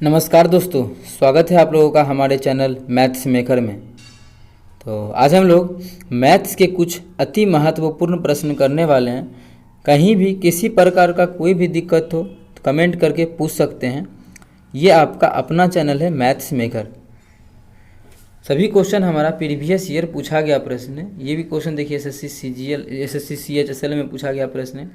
नमस्कार दोस्तों, स्वागत है आप लोगों का हमारे चैनल मैथ्स मेकर में। तो आज हम लोग मैथ्स के कुछ अति महत्वपूर्ण प्रश्न करने वाले हैं। कहीं भी किसी प्रकार का कोई भी दिक्कत हो तो कमेंट करके पूछ सकते हैं। ये आपका अपना चैनल है मैथ्स मेकर। सभी क्वेश्चन हमारा प्रीवियस ईयर पूछा गया प्रश्न है। ये भी क्वेश्चन देखिए एसएससी सीजीएल, एसएससी सीएचएसएल में पूछा गया प्रश्न है।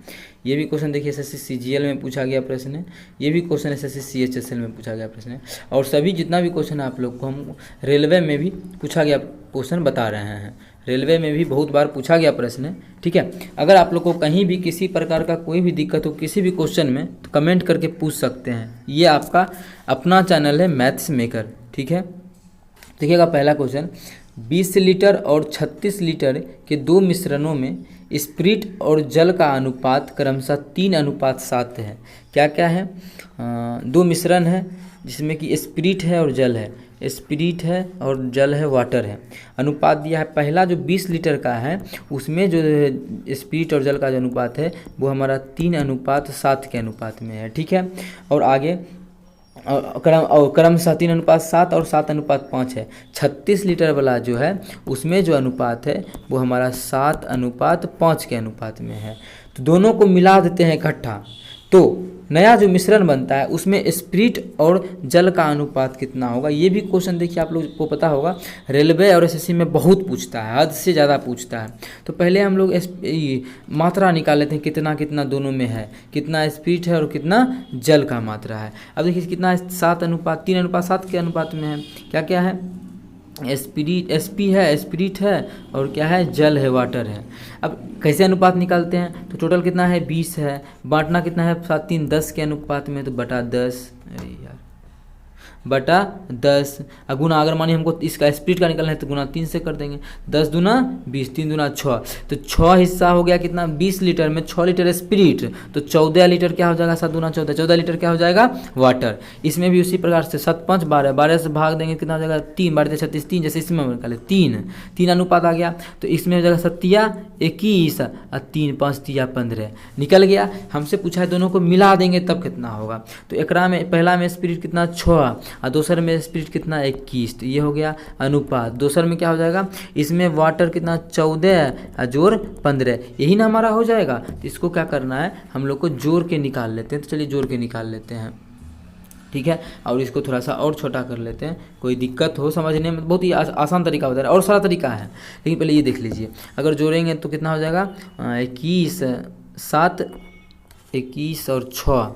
ये भी क्वेश्चन देखिए एसएससी सीजीएल में पूछा गया प्रश्न है। ये भी क्वेश्चन एसएससी सीएचएसएल में पूछा गया प्रश्न है। और सभी जितना भी क्वेश्चन है आप लोग को हम रेलवे में भी पूछा गया क्वेश्चन बता रहे हैं। रेलवे में भी बहुत बार पूछा गया प्रश्न है। ठीक है, अगर आप लोग को कहीं भी किसी प्रकार का कोई भी दिक्कत हो किसी भी क्वेश्चन में तो कमेंट करके पूछ सकते हैं। ये आपका अपना चैनल है मैथ्स मेकर। ठीक है, देखिएगा पहला क्वेश्चन, 20 लीटर और 36 लीटर के दो मिश्रणों में स्पिरिट और जल का अनुपात क्रमशः 3:7 है। क्या क्या है? दो मिश्रण है जिसमें कि स्पिरिट है और जल है। स्पिरिट है और जल है, वाटर है। अनुपात दिया है, पहला जो 20 लीटर का है उसमें जो स्पिरिट और जल का जो अनुपात है वो हमारा 3:7 के अनुपात में है। ठीक है, और आगे क्रमशः 3:7 और 7:5 है। 36 लीटर वाला जो है उसमें जो अनुपात है वो हमारा 7:5 के अनुपात में है। तो दोनों को मिला देते हैं इकट्ठा, तो नया जो मिश्रण बनता है उसमें स्पिरिट और जल का अनुपात कितना होगा। ये भी क्वेश्चन देखिए आप लोग को पता होगा, रेलवे और एसएससी में बहुत पूछता है, हद से ज़्यादा पूछता है। तो पहले हम लोग मात्रा निकाल लेते हैं, कितना कितना दोनों में है, कितना स्पिरिट है और कितना जल का मात्रा है। अब देखिए कितना 3:7 के अनुपात में है। क्या क्या है? स्पिरिट, एसपी है, स्पिरिट है और क्या है? जल है, वाटर है। अब कैसे अनुपात निकालते हैं? तो टोटल कितना है? 20 है। बांटना कितना है? 7 3 10 के अनुपात में, तो बटा 10। अरे यार, बटा 10। गुना, अगर मानिए हमको इसका स्पिरिट का निकालना है तो गुना 3 से कर देंगे। 10 दूना 20, 3 दूना 6, तो 6 हिस्सा हो गया कितना? 20 लीटर में 6 लीटर स्पिरिट, तो 14 लीटर क्या हो जाएगा? 7 दूना 14, 14 लीटर क्या हो जाएगा? वाटर। इसमें भी उसी प्रकार से 7 5 12, 12 से भाग देंगे कितना हो जाएगा? 3, 12 36, 3, जैसे इसमें निकाले 3 अनुपात आ गया। तो इसमें हो जाएगा 7 21 और 3 5 15 निकल गया। हमसे पूछा है दोनों को मिला देंगे तब कितना होगा। तो एकरा में पहला में स्पिरिट कितना? 6 और दूसर में स्पिरिट कितना? 21। तो ये हो गया अनुपात। दूसर में क्या हो जाएगा? इसमें वाटर कितना? 14 और जोड़ 15, यही ना हमारा हो जाएगा। तो इसको क्या करना है, हम लोग को जोड़ के निकाल लेते हैं। तो चलिए जोड़ के निकाल लेते हैं। ठीक है, और इसको थोड़ा सा और छोटा कर लेते हैं। कोई दिक्कत हो समझने में, बहुत ही आसान तरीका बता रहा है, और सारा तरीका है, लेकिन पहले ये देख लीजिए। अगर जोड़ेंगे तो कितना हो जाएगा? 21 7 21 और 6,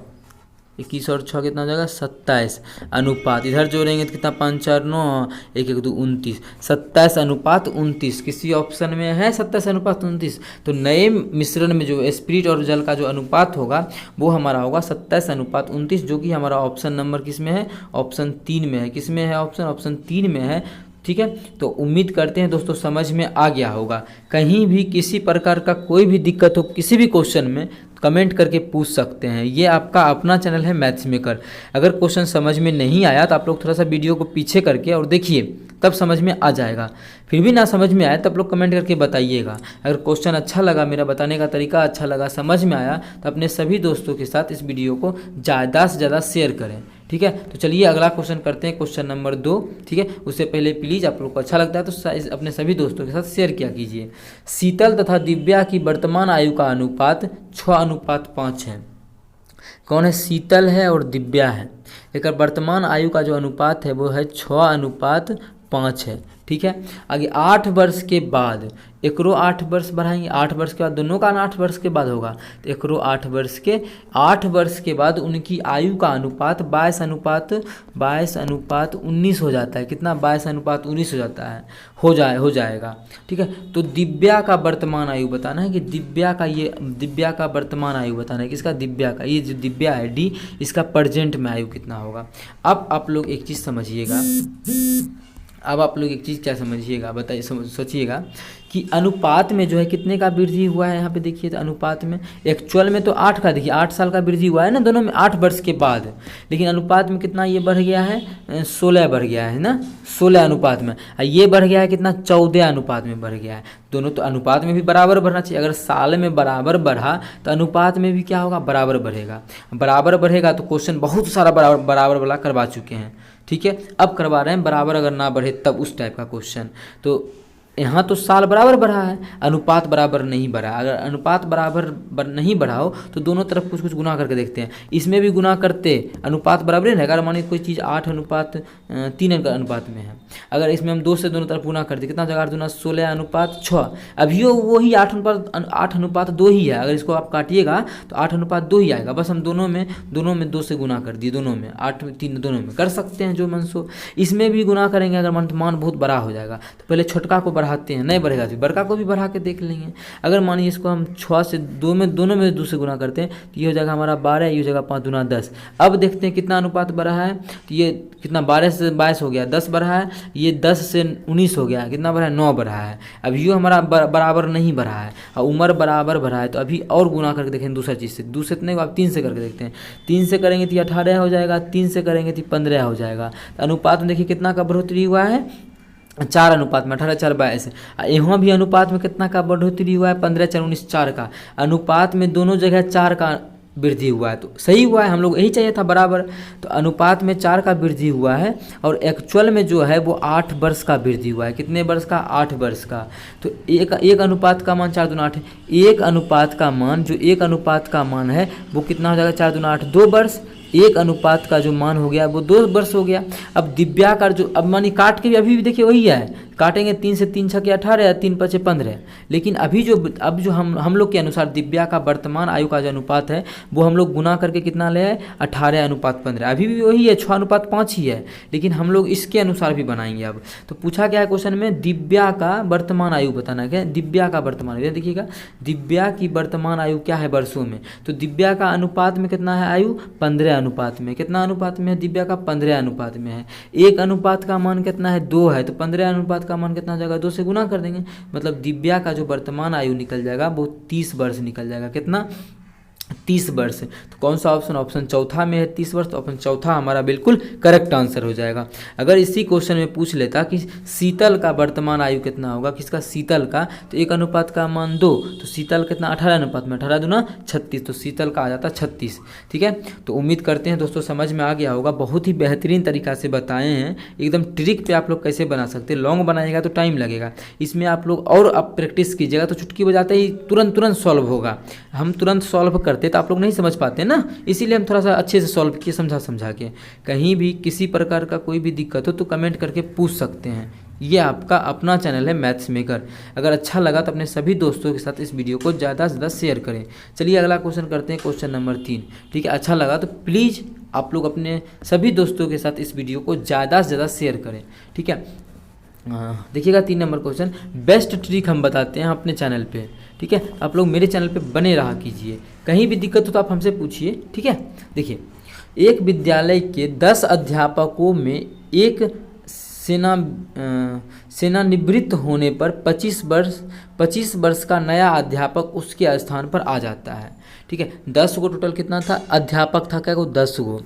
21 और 6 कितना हो जाएगा? 27 अनुपात। इधर जोड़ेंगे तो कितना? 5 4 9, 1 1 2 29, 27:29। किसी ऑप्शन में है 27:29। तो नए मिश्रण में जो स्पिरिट और जल का जो अनुपात होगा वो हमारा होगा 27:29, जो कि हमारा ऑप्शन नंबर किस में है? ऑप्शन 3 में है। किस में है ऑप्शन? ऑप्शन 3 में है। ठीक है, तो उम्मीद करते हैं दोस्तों समझ में आ गया होगा। कहीं भी किसी प्रकार का कोई भी दिक्कत हो किसी भी क्वेश्चन में कमेंट करके पूछ सकते हैं। ये आपका अपना चैनल है मैथ्स मेकर। अगर क्वेश्चन समझ में नहीं आया तो आप लोग थोड़ा सा वीडियो को पीछे करके और देखिए, तब समझ में आ जाएगा। फिर भी ना समझ में आए तो आप लोग कमेंट करके बताइएगा। अगर क्वेश्चन अच्छा लगा, मेरा बताने का तरीका अच्छा लगा, समझ में आया, तो अपने सभी दोस्तों के साथ इस वीडियो को ज़्यादा से ज़्यादा शेयर करें। ठीक है, तो चलिए अगला क्वेश्चन करते हैं, क्वेश्चन नंबर 2। ठीक है, उससे पहले प्लीज़ आप लोग को अच्छा लगता है तो अपने सभी दोस्तों के साथ शेयर किया कीजिए। शीतल तथा दिव्या की वर्तमान आयु का अनुपात 6:5 है। कौन है? शीतल है और दिव्या है। एक वर्तमान आयु का जो अनुपात है वो है 6:5 है। ठीक है, आगे 8 वर्ष के बाद एकरो 8 वर्ष बढ़ाएंगे। 8 वर्ष के बाद दोनों का 8 वर्ष के बाद होगा, तो एकरो 8 वर्ष के बाद उनकी आयु का अनुपात 22:19 हो जाता है। कितना? 22:19 हो जाता है, हो जाएगा। ठीक है, तो दिव्या का वर्तमान आयु बताना है कि दिव्या का वर्तमान आयु बताना है। किसका? दिव्या का। ये जो दिव्या है डी, इसका प्रेजेंट में आयु कितना होगा। अब आप लोग एक चीज़ समझिएगा, अब आप लोग एक चीज़ क्या समझिएगा, बताइए, सोचिएगा कि अनुपात में जो है कितने का वृद्धि हुआ है। यहाँ पे देखिए तो अनुपात में एक्चुअल में तो 8 का, देखिए 8 साल का वृद्धि हुआ है ना दोनों में, 8 वर्ष के बाद, लेकिन अनुपात में कितना ये बढ़ गया है, 16 बढ़ गया है ना, 16 अनुपात में। ये बढ़ गया है कितना, 14 अनुपात में बढ़ गया है। दोनों तो अनुपात में भी बराबर बढ़ना चाहिए। अगर साल में बराबर बढ़ा तो अनुपात में भी क्या होगा, बराबर बढ़ेगा। बराबर बढ़ेगा तो क्वेश्चन बहुत सारा बराबर वाला करवा चुके हैं, ठीक है। अब करवा रहे हैं बराबर अगर ना बढ़े तब उस टाइप का क्वेश्चन। तो यहाँ तो साल बराबर बढ़ा है, अनुपात बराबर नहीं बढ़ा। अगर अनुपात बराबर नहीं बढ़ा हो तो दोनों तरफ कुछ कुछ गुना करके देखते हैं। इसमें भी गुना करते अनुपात बराबर नहीं, अगर मानिए कोई चीज़ 8:3 अनुपात में है, अगर इसमें हम 2 से दोनों तरफ गुना करते, कितना जगह 2 16:6। अभी वही 8:2 ही है। अगर इसको आप काटिएगा तो 8:2 ही आएगा। बस हम दोनों में 2 से गुना कर दिए, दोनों में 8:3 दोनों में कर सकते हैं जो मन सो। इसमें भी गुना करेंगे अगर मान बहुत बड़ा हो जाएगा तो पहले छोटका को बढ़ाते हैं, नहीं बढ़ेगा तो बड़का को भी बढ़ा के देख लेंगे। अगर मानिए इसको हम 6 से 2 में दोनों में 2 से गुना करते हैं तो ये हो जाएगा हमारा 12, ये हो जाएगा 5 दूना 10। अब देखते हैं कितना अनुपात बढ़ा है, तो ये कितना 12 से 22 हो गया, 10 बढ़ा है, ये 10 से 19 हो गया, कितना बढ़ा है, 9 बढ़ा है। अभी ये हमारा बराबर नहीं बढ़ा है और उम्र बराबर बढ़ा है, तो अभी और गुना करके देखें दूसरा चीज़ से। 2 से इतने को आप 3 से करके देखते हैं, 3 से करेंगे तो 18 हो जाएगा, 3 से करेंगे तो 15 हो जाएगा। तो अनुपात में देखिए कितना का बढ़ोतरी हुआ है, 4 अनुपात में, 18 4 22। यहाँ भी अनुपात में कितना का बढ़ोतरी हुआ है, 15 4 19 4 का। अनुपात में दोनों जगह 4 का वृद्धि हुआ है, तो सही हुआ है, हम लोग यही चाहिए था बराबर। तो अनुपात में 4 का वृद्धि हुआ है और एक्चुअल में जो है वो 8 वर्ष का वृद्धि हुआ है। कितने वर्ष का, 8 वर्ष का। तो एक अनुपात का मान 4 दूना 8 है। एक अनुपात का मान, जो एक अनुपात का मान है वो कितना हो जाएगा, 4 दूना 8, 2 वर्ष। एक अनुपात का जो मान हो गया वो 2 वर्ष हो गया। अब दिव्या का जो, अब मानी काट के भी अभी भी देखिए वही है, काटेंगे 3 से 3 छके 18, 3 5 15। लेकिन अभी जो हम लोग के अनुसार दिव्या का वर्तमान आयु का जो अनुपात है वो हम लोग गुना करके कितना ले आए, 18:15। अभी भी वही है, 6:5 ही है, लेकिन हम लोग इसके अनुसार भी बनाएंगे। अब तो पूछा क्या है क्वेश्चन में, दिव्या का वर्तमान आयु बताना है। क्या दिव्या का वर्तमान आयु, देखिएगा दिव्या की वर्तमान आयु क्या है वर्षों में। तो दिव्या का अनुपात में कितना है आयु, 15 अनुपात में। कितना अनुपात में है, दिव्या का 15 अनुपात में है। एक अनुपात का मान कितना है, 2 है, तो 15 अनुपात का मान कितना हो जाएगा, 2 से गुना कर देंगे। मतलब दिव्या का जो वर्तमान आयु निकल जाएगा वो 30 वर्ष निकल जाएगा। कितना, 30 वर्ष। तो कौन सा ऑप्शन, ऑप्शन चौथा में है 30 वर्ष, तो ऑप्शन चौथा हमारा बिल्कुल करेक्ट आंसर हो जाएगा। अगर इसी क्वेश्चन में पूछ लेता कि शीतल का वर्तमान आयु कितना होगा, किसका, शीतल का, तो एक अनुपात का मान 2, तो शीतल कितना, 18 अनुपात में, 18 दूना 36, तो शीतल का आ जाता 36। ठीक है, तो उम्मीद करते हैं दोस्तों समझ में आ गया होगा। बहुत ही बेहतरीन तरीका से बताए हैं, एकदम ट्रिक पे आप लोग कैसे बना सकते हैं। लॉन्ग बनाएगा तो टाइम लगेगा, इसमें आप लोग और आप प्रैक्टिस कीजिएगा तो चुटकी बजाते ही तुरंत सॉल्व होगा। हम तुरंत सॉल्व करते तो आप लोग नहीं समझ पाते ना, इसीलिए हम थोड़ा सा अच्छे से सॉल्व किए, समझा के। कहीं भी किसी प्रकार का कोई भी दिक्कत हो तो कमेंट करके पूछ सकते हैं। ये आपका अपना चैनल है मैथ्स मेकर। अगर अच्छा लगा तो अपने सभी दोस्तों के साथ इस वीडियो को ज़्यादा से ज़्यादा शेयर करें। चलिए अगला क्वेश्चन करते हैं, क्वेश्चन नंबर 3। ठीक है, अच्छा लगा तो प्लीज़ आप लोग अपने सभी दोस्तों के साथ इस वीडियो को ज़्यादा से ज़्यादा शेयर करें। ठीक है, देखिएगा 3 नंबर क्वेश्चन, बेस्ट ट्रिक हम बताते हैं अपने चैनल पे। ठीक है, आप लोग मेरे चैनल पे बने रहा कीजिए, कहीं भी दिक्कत हो तो आप हमसे पूछिए। ठीक है, देखिए एक विद्यालय के 10 अध्यापकों में एक सेवानिवृत्त होने पर 25 वर्ष का नया अध्यापक उसके स्थान पर आ जाता है। ठीक है, 10 गो टोटल कितना था, अध्यापक था क्या गो, 10 गो,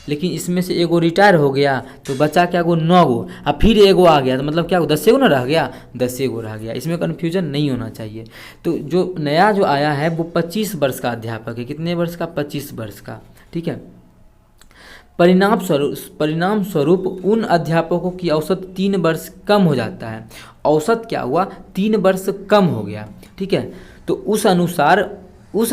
लेकिन इसमें से एगो रिटायर हो गया तो बचा क्या गो, 9 गो, और फिर एगो आ गया तो मतलब क्या गो, 10 गो ना रह गया, 10 गो रह गया। इसमें कन्फ्यूजन नहीं होना चाहिए। तो जो नया जो आया है वो 25 वर्ष का अध्यापक है। कितने वर्ष का, 25 वर्ष का। ठीक है, परिणाम स्वरूप उन अध्यापकों की औसत 3 वर्ष कम हो जाता है। औसत क्या हुआ, 3 वर्ष कम हो गया। ठीक है, तो उस अनुसार उस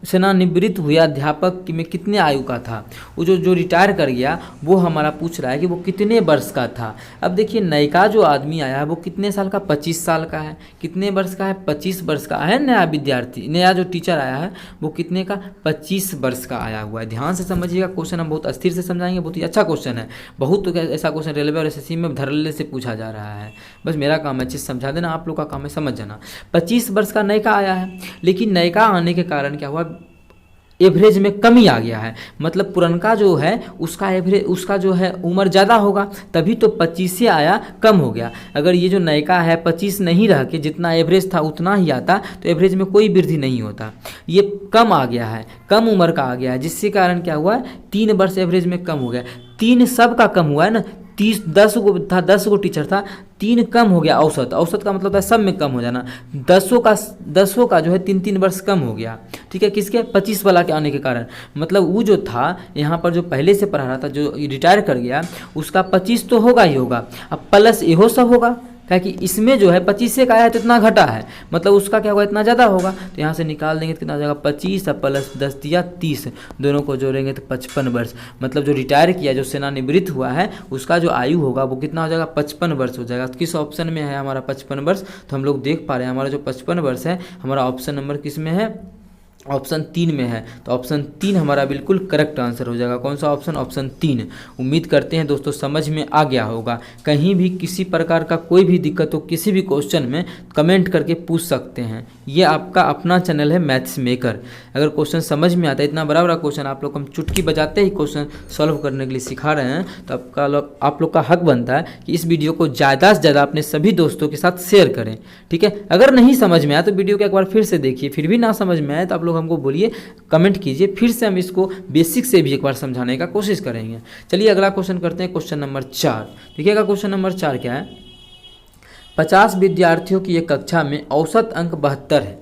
सेवानिवृत्त हुए अध्यापक में कितने आयु का था। वो जो रिटायर कर गया वो हमारा पूछ रहा है कि वो कितने वर्ष का था। अब देखिए नयका जो आदमी आया है वो कितने साल का, 25 साल का है। कितने वर्ष का है, 25 वर्ष का है। नया विद्यार्थी, नया जो टीचर आया है वो कितने का, 25 वर्ष का आया हुआ है। ध्यान से समझिएगा, क्वेश्चन हम बहुत अस्थिर से समझाएंगे, बहुत ही अच्छा क्वेश्चन है। बहुत ऐसा क्वेश्चन रेलवे और एसएससी में धड़ल्ले से पूछा जा रहा है। बस मेरा काम है चीज़ समझा देना, आप लोग का काम है समझ जाना। 25 वर्ष का नयका आया है, लेकिन नयका आने के कारण क्या हुआ, एवरेज में कमी आ गया है, मतलब पुरनका जो है उसका एवरेज, उसका जो है उम्र ज़्यादा होगा, तभी तो 25 से आया कम हो गया। अगर ये जो नयका है 25 नहीं रह के जितना एवरेज था उतना ही आता तो एवरेज में कोई वृद्धि नहीं होता। ये कम आ गया है, कम उम्र का आ गया है, जिसके कारण क्या हुआ है 3 वर्ष एवरेज में कम हो गया। 3 सबका कम हुआ है ना, 10 गो था, 10 गो टीचर था, 3 कम हो गया। औसत, औसत का मतलब है सब में कम हो जाना। 10 का जो है 3 वर्ष कम हो गया। ठीक है, किसके 25 वाला के आने के कारण, मतलब वो जो था यहाँ पर जो पहले से पढ़ा रहा था जो रिटायर कर गया उसका 25 तो होगा ही होगा, अब प्लस एहो सब होगा, क्या कि इसमें जो है 25 से का आया है तो इतना घटा है, मतलब उसका क्या होगा इतना ज़्यादा होगा। तो यहाँ से निकाल देंगे तो कितना हो जाएगा 25 प्लस 10 दिया 30, दोनों को जोड़ेंगे तो 55 वर्ष। मतलब जो रिटायर किया, जो सेवानिवृत्त हुआ है उसका जो आयु होगा वो कितना हो जाएगा 55 वर्ष हो जाएगा। किस ऑप्शन में है हमारा 55 वर्ष, तो हम लोग देख पा रहे हैं हमारा जो 55 वर्ष है हमारा ऑप्शन नंबर किस में है, ऑप्शन 3 में है। तो ऑप्शन 3 हमारा बिल्कुल करेक्ट आंसर हो जाएगा। कौन सा ऑप्शन, ऑप्शन 3। उम्मीद करते हैं दोस्तों समझ में आ गया होगा। कहीं भी किसी प्रकार का कोई भी दिक्कत हो किसी भी क्वेश्चन में कमेंट करके पूछ सकते हैं। ये आपका अपना चैनल है मैथ्स मेकर। अगर क्वेश्चन समझ में आता है, इतना बड़ा बड़ा क्वेश्चन आप लोग हम चुटकी बजाते ही क्वेश्चन सॉल्व करने के लिए सिखा रहे हैं, तो आप लोग का हक बनता है कि इस वीडियो को ज़्यादा से ज़्यादा अपने सभी दोस्तों के साथ शेयर करें। ठीक है, अगर नहीं समझ में आया तो वीडियो को एक बार फिर से देखिए, फिर भी ना समझ में आए तो आप लोग हमको बोलिए, कमेंट कीजिए, फिर से हम इसको बेसिक से भी एक बार समझाने का कोशिश करेंगे। चलिए अगला क्वेश्चन करते हैं, क्वेश्चन नंबर 4। देखिएगा क्वेश्चन नंबर 4 क्या है। 50 विद्यार्थियों की एक कक्षा में औसत अंक 72 है।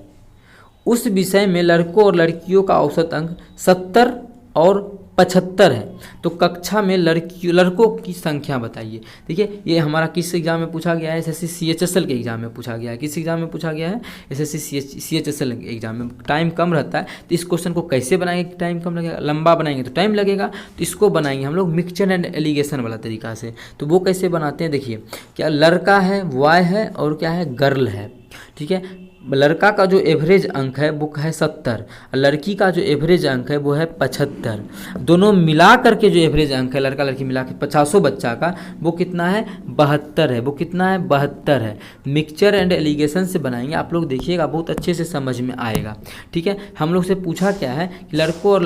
उस विषय में लड़कों और लड़कियों का औसत अंक 70 और 75 है, तो कक्षा में लड़कों की संख्या बताइए। देखिए ये हमारा किस एग्जाम में पूछा गया है, एसएससी सीएचएसएल के एग्जाम में पूछा गया है। किस एग्जाम में पूछा गया है, एसएससी सीएचएसएल के एग्जाम में। टाइम कम रहता है तो इस क्वेश्चन को कैसे बनाएंगे कि टाइम कम लगेगा, लंबा बनाएंगे तो टाइम लगेगा, तो इसको बनाएंगे हम लोग मिक्सचर एंड एलिगेशन वाला तरीका से। तो वो कैसे बनाते हैं, देखिए क्या लड़का है, बॉय है और क्या है गर्ल है। ठीक है, लड़का का जो एवरेज अंक है वो है 70 और लड़की का जो एवरेज अंक है वो है 75। दोनों मिला करके जो एवरेज अंक है लड़का लड़की मिला के 50 बच्चा का वो कितना है 72 है। वो कितना है 72 है। मिक्सचर एंड एलिगेशन से बनाएंगे, आप लोग देखिएगा बहुत अच्छे से समझ में आएगा। ठीक है, हम लोग से पूछा क्या है कि लड़कों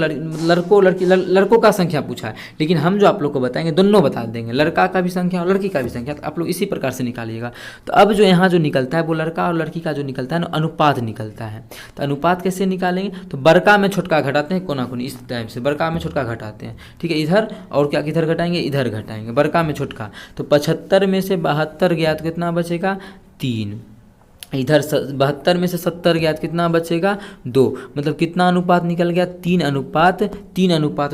का संख्या पूछा है, लेकिन हम जो आप लोग को बताएंगे दोनों बता देंगे, लड़का का भी संख्या और लड़की का भी संख्या। तो आप लोग इसी प्रकार से निकालिएगा। तो अब जो यहाँ जो निकलता है वो लड़का और लड़की का जो निकलता है अनुपात निकलता है। तो अनुपात कैसे निकालेंगे, तो बड़का में छोटका घटाते हैं, कोना कोनी इस टाइप से बड़का में छोटका घटाते हैं। ठीक है, इधर और क्या किधर घटाएंगे, इधर घटाएंगे बड़का में छोटका। तो 75 में से 72 गया तो कितना बचेगा 3। इधर 72 में से 70 गया तो कितना बचेगा 2। मतलब कितना अनुपात निकल गया 3 अनुपात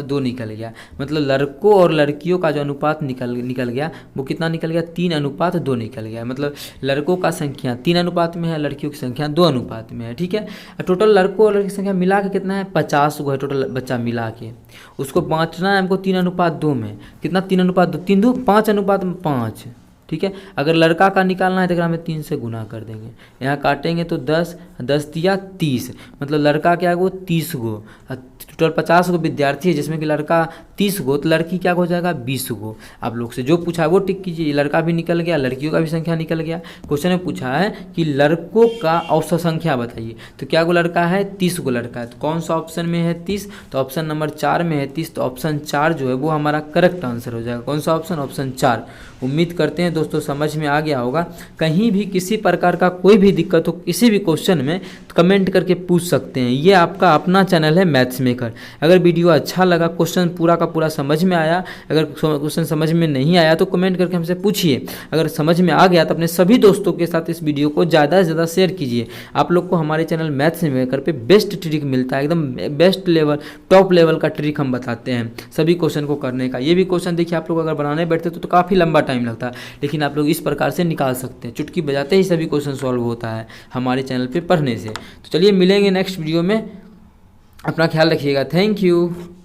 2 निकल गया। मतलब लड़कों और लड़कियों का जो अनुपात निकल गया वो कितना निकल गया 3 अनुपात 2 निकल गया। मतलब लड़कों का संख्या 3 अनुपात में है, लड़कियों की संख्या 2 अनुपात में है। ठीक है, टोटल लड़कों और लड़की की संख्या मिला के कितना है 50 गो है टोटल बच्चा मिला के। उसको बांटना है हमको 3 अनुपात 2 में। कितना 3 अनुपात 2, 3 2 5 अनुपात 5। ठीक है, अगर लड़का का निकालना है तो हमें 3 से गुना कर देंगे। यहाँ काटेंगे तो 10 दिया 30। मतलब लड़का क्या है वो 30 गो। टोटल 50 गो विद्यार्थी है जिसमें कि लड़का 30 गो, तो लड़की क्या हो जाएगा 20 गो। आप लोग से जो पूछा है वो टिक कीजिए। लड़का भी निकल गया, लड़कियों का भी संख्या निकल गया। क्वेश्चन में पूछा है कि लड़कों का औसत संख्या बताइए, तो क्या गो लड़का है 30 गो लड़का है। तो कौन सा ऑप्शन में है 30, तो ऑप्शन नंबर 4 में है 30। तो ऑप्शन 4 जो है वो हमारा करेक्ट आंसर हो जाएगा। कौन सा ऑप्शन, ऑप्शन 4। उम्मीद करते हैं दोस्तों समझ में आ गया होगा। कहीं भी किसी प्रकार का कोई भी दिक्कत हो किसी भी क्वेश्चन में तो कमेंट करके पूछ सकते हैं। ये आपका अपना चैनल है मैथ्स मेकर। अगर वीडियो अच्छा लगा, क्वेश्चन पूरा का पूरा समझ में आया, अगर क्वेश्चन समझ में नहीं आया तो कमेंट करके हमसे पूछिए। अगर समझ में आ गया तो अपने सभी दोस्तों के साथ इस वीडियो को ज़्यादा से ज़्यादा शेयर कीजिए। आप लोग को हमारे चैनल मैथ्स मेकर पे बेस्ट ट्रिक मिलता है, एकदम बेस्ट लेवल टॉप लेवल का ट्रिक हम बताते हैं सभी क्वेश्चन को करने का। ये भी क्वेश्चन देखिए आप लोग अगर बनाने बैठते तो काफ़ी लंबा टाइम लगता है, लेकिन आप लोग इस प्रकार से निकाल सकते हैं। चुटकी बजाते ही सभी क्वेश्चन सॉल्व होता है हमारे चैनल पे पढ़ने से। तो चलिए मिलेंगे नेक्स्ट वीडियो में। अपना ख्याल रखिएगा। Thank you.